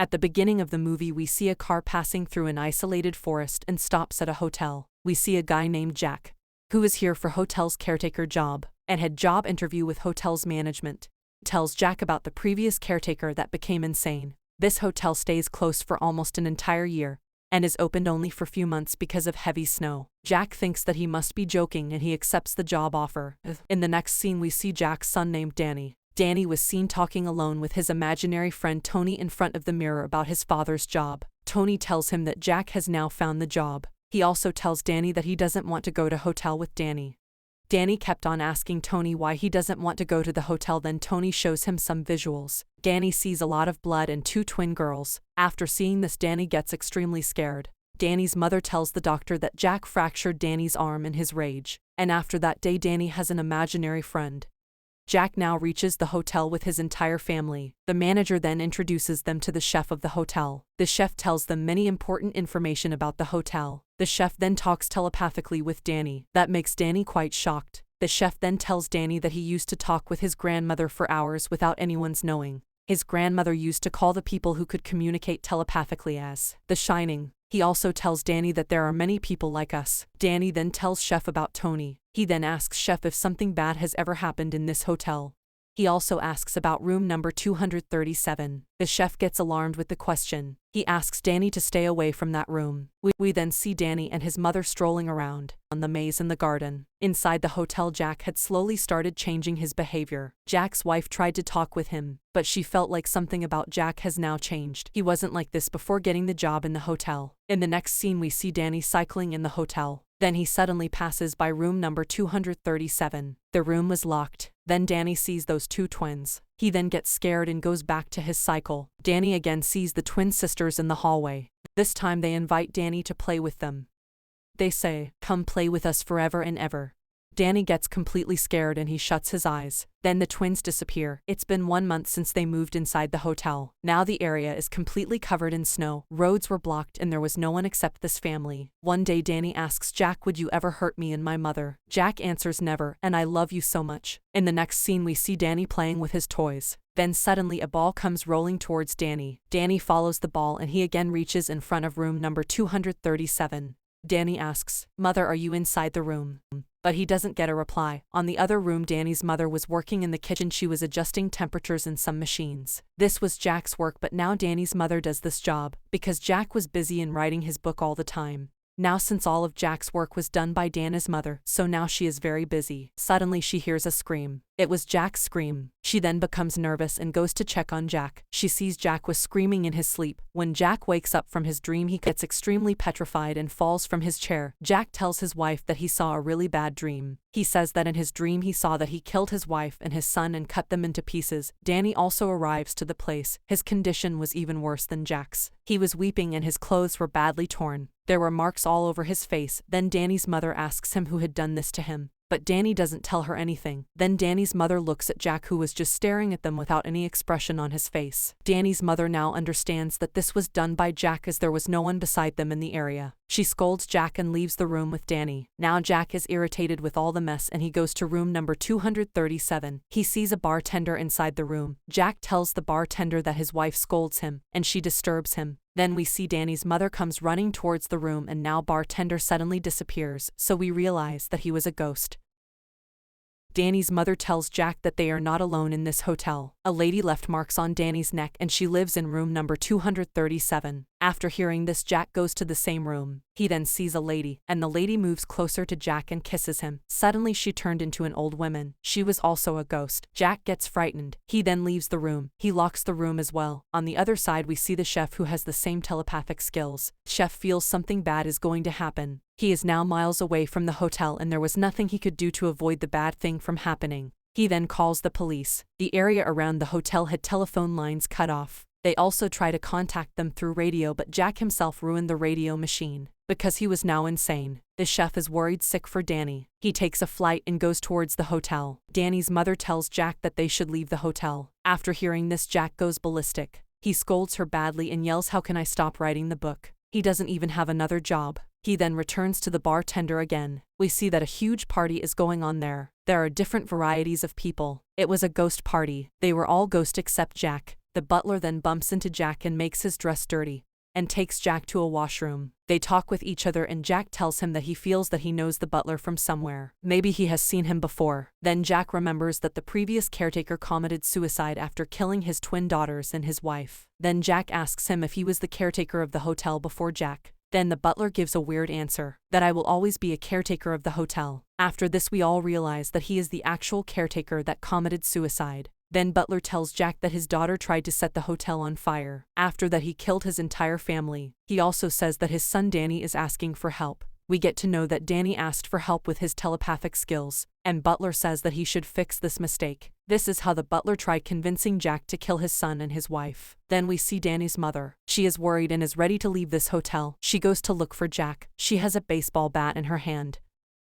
At the beginning of the movie we see a car passing through an isolated forest and stops at a hotel. We see a guy named Jack, who is here for hotel's caretaker job, and had job interview with hotel's management. Tells Jack about the previous caretaker that became insane. This hotel stays closed for almost an entire year, and is opened only for few months because of heavy snow. Jack thinks that he must be joking and he accepts the job offer. In the next scene we see Jack's son named Danny. Danny was seen talking alone with his imaginary friend Tony in front of the mirror about his father's job. Tony tells him that Jack has now found the job. He also tells Danny that he doesn't want to go to hotel with Danny. Danny kept on asking Tony why he doesn't want to go to the hotel. Then Tony shows him some visuals. Danny sees a lot of blood and two twin girls. After seeing this, Danny gets extremely scared. Danny's mother tells the doctor that Jack fractured Danny's arm in his rage, and after that day Danny has an imaginary friend. Jack now reaches the hotel with his entire family. The manager then introduces them to the chef of the hotel. The chef tells them many important information about the hotel. The chef then talks telepathically with Danny. That makes Danny quite shocked. The chef then tells Danny that he used to talk with his grandmother for hours without anyone's knowing. His grandmother used to call the people who could communicate telepathically as The Shining. He also tells Danny that there are many people like us. Danny then tells Chef about Tony. He then asks Chef if something bad has ever happened in this hotel. He also asks about room number 237. The chef gets alarmed with the question. He asks Danny to stay away from that room. We then see Danny and his mother strolling around on the maze in the garden. Inside the hotel, Jack had slowly started changing his behavior. Jack's wife tried to talk with him, but she felt like something about Jack has now changed. He wasn't like this before getting the job in the hotel. In the next scene we see Danny cycling in the hotel. Then he suddenly passes by room number 237. The room was locked. Then Danny sees those two twins. He then gets scared and goes back to his cycle. Danny again sees the twin sisters in the hallway. This time they invite Danny to play with them. They say, "Come play with us forever and ever." Danny gets completely scared and he shuts his eyes. Then the twins disappear. It's been 1 month since they moved inside the hotel. Now the area is completely covered in snow. Roads were blocked and there was no one except this family. One day Danny asks Jack, "Would you ever hurt me and my mother?" Jack answers, "Never, and I love you so much." In the next scene we see Danny playing with his toys. Then suddenly a ball comes rolling towards Danny. Danny follows the ball and he again reaches in front of room number 237. Danny asks, "Mother, are you inside the room?" But he doesn't get a reply. On the other room, Danny's mother was working in the kitchen. She was adjusting temperatures in some machines. This was Jack's work, but now Danny's mother does this job because Jack was busy in writing his book all the time. Now since all of Jack's work was done by Danny's mother, so now she is very busy. Suddenly she hears a scream. It was Jack's scream. She then becomes nervous and goes to check on Jack. She sees Jack was screaming in his sleep. When Jack wakes up from his dream, he gets extremely petrified and falls from his chair. Jack tells his wife that he saw a really bad dream. He says that in his dream he saw that he killed his wife and his son and cut them into pieces. Danny also arrives to the place. His condition was even worse than Jack's. He was weeping and his clothes were badly torn. There were marks all over his face. Then Danny's mother asks him who had done this to him. But Danny doesn't tell her anything. Then Danny's mother looks at Jack, who was just staring at them without any expression on his face. Danny's mother now understands that this was done by Jack as there was no one beside them in the area. She scolds Jack and leaves the room with Danny. Now Jack is irritated with all the mess and he goes to room number 237. He sees a bartender inside the room. Jack tells the bartender that his wife scolds him and she disturbs him. Then we see Danny's mother comes running towards the room and now bartender suddenly disappears, so we realize that he was a ghost. Danny's mother tells Jack that they are not alone in this hotel. A lady left marks on Danny's neck and she lives in room number 237. After hearing this, Jack goes to the same room. He then sees a lady, and the lady moves closer to Jack and kisses him. Suddenly she turned into an old woman. She was also a ghost. Jack gets frightened. He then leaves the room. He locks the room as well. On the other side we see the chef, who has the same telepathic skills. Chef feels something bad is going to happen. He is now miles away from the hotel and there was nothing he could do to avoid the bad thing from happening. He then calls the police. The area around the hotel had telephone lines cut off. They also try to contact them through radio, but Jack himself ruined the radio machine because he was now insane. The chef is worried sick for Danny. He takes a flight and goes towards the hotel. Danny's mother tells Jack that they should leave the hotel. After hearing this, Jack goes ballistic. He scolds her badly and yells, "How can I stop writing the book? He doesn't even have another job." He then returns to the bartender again. We see that a huge party is going on there. There are different varieties of people. It was a ghost party. They were all ghosts except Jack. The butler then bumps into Jack and makes his dress dirty, and takes Jack to a washroom. They talk with each other and Jack tells him that he feels that he knows the butler from somewhere. Maybe he has seen him before. Then Jack remembers that the previous caretaker committed suicide after killing his twin daughters and his wife. Then Jack asks him if he was the caretaker of the hotel before Jack. Then the butler gives a weird answer, that I will always be a caretaker of the hotel. After this we all realize that he is the actual caretaker that committed suicide. Then Butler tells Jack that his daughter tried to set the hotel on fire. After that he killed his entire family. He also says that his son Danny is asking for help. We get to know that Danny asked for help with his telepathic skills, and Butler says that he should fix this mistake. This is how the butler tried convincing Jack to kill his son and his wife. Then we see Danny's mother. She is worried and is ready to leave this hotel. She goes to look for Jack. She has a baseball bat in her hand.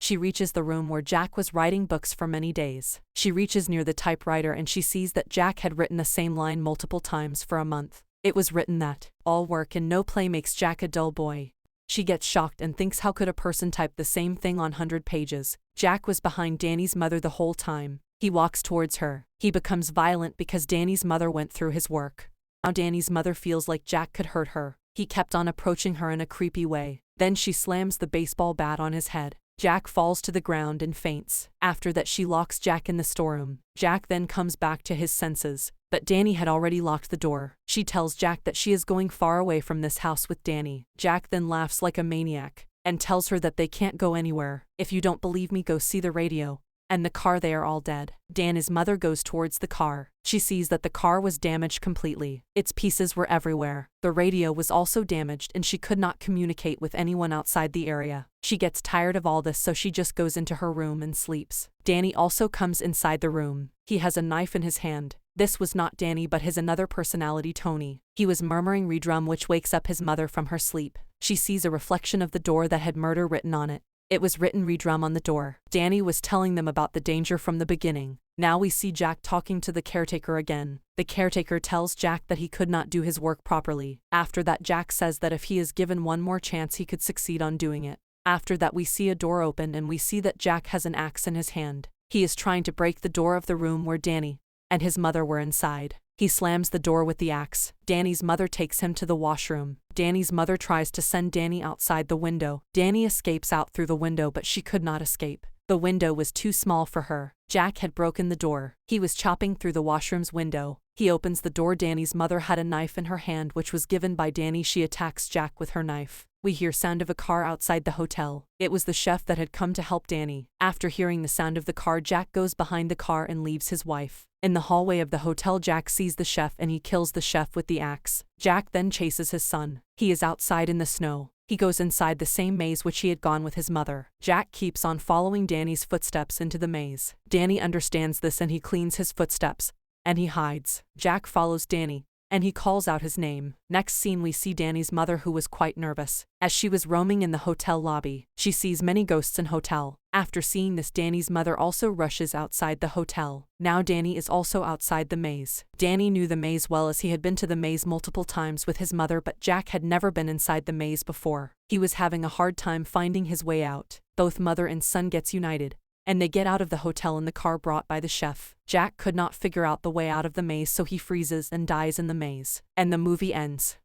She reaches the room where Jack was writing books for many days. She reaches near the typewriter and she sees that Jack had written the same line multiple times for a month. It was written that, all work and no play makes Jack a dull boy. She gets shocked and thinks how could a person type the same thing on 100 pages. Jack was behind Danny's mother the whole time. He walks towards her. He becomes violent because Danny's mother went through his work. Now Danny's mother feels like Jack could hurt her. He kept on approaching her in a creepy way. Then she slams the baseball bat on his head. Jack falls to the ground and faints. After that she locks Jack in the storeroom. Jack then comes back to his senses, but Danny had already locked the door. She tells Jack that she is going far away from this house with Danny. Jack then laughs like a maniac, and tells her that they can't go anywhere. If you don't believe me, go see the radio. And the car, they are all dead. Danny's mother goes towards the car. She sees that the car was damaged completely. Its pieces were everywhere. The radio was also damaged and she could not communicate with anyone outside the area. She gets tired of all this, so she just goes into her room and sleeps. Danny also comes inside the room. He has a knife in his hand. This was not Danny but his another personality, Tony. He was murmuring redrum, which wakes up his mother from her sleep. She sees a reflection of the door that had murder written on it. It was written redrum on the door. Danny was telling them about the danger from the beginning. Now we see Jack talking to the caretaker again. The caretaker tells Jack that he could not do his work properly. After that Jack says that if he is given one more chance he could succeed on doing it. After that we see a door open and we see that Jack has an axe in his hand. He is trying to break the door of the room where Danny and his mother were inside. He slams the door with the axe. Danny's mother takes him to the washroom. Danny's mother tries to send Danny outside the window. Danny escapes out through the window but she could not escape. The window was too small for her. Jack had broken the door. He was chopping through the washroom's window. He opens the door. Danny's mother had a knife in her hand which was given by Danny. She attacks Jack with her knife. We hear sound of a car outside the hotel. It was the chef that had come to help Danny. After hearing the sound of the car, Jack goes behind the car and leaves his wife. In the hallway of the hotel, Jack sees the chef and he kills the chef with the axe. Jack then chases his son. He is outside in the snow. He goes inside the same maze which he had gone with his mother. Jack keeps on following Danny's footsteps into the maze. Danny understands this and he cleans his footsteps, and he hides. Jack follows Danny, and he calls out his name. Next scene we see Danny's mother, who was quite nervous. As she was roaming in the hotel lobby, she sees many ghosts in hotel. After seeing this, Danny's mother also rushes outside the hotel. Now Danny is also outside the maze. Danny knew the maze well as he had been to the maze multiple times with his mother, but Jack had never been inside the maze before. He was having a hard time finding his way out. Both mother and son gets united, and they get out of the hotel in the car brought by the chef. Jack could not figure out the way out of the maze, so he freezes and dies in the maze. And the movie ends.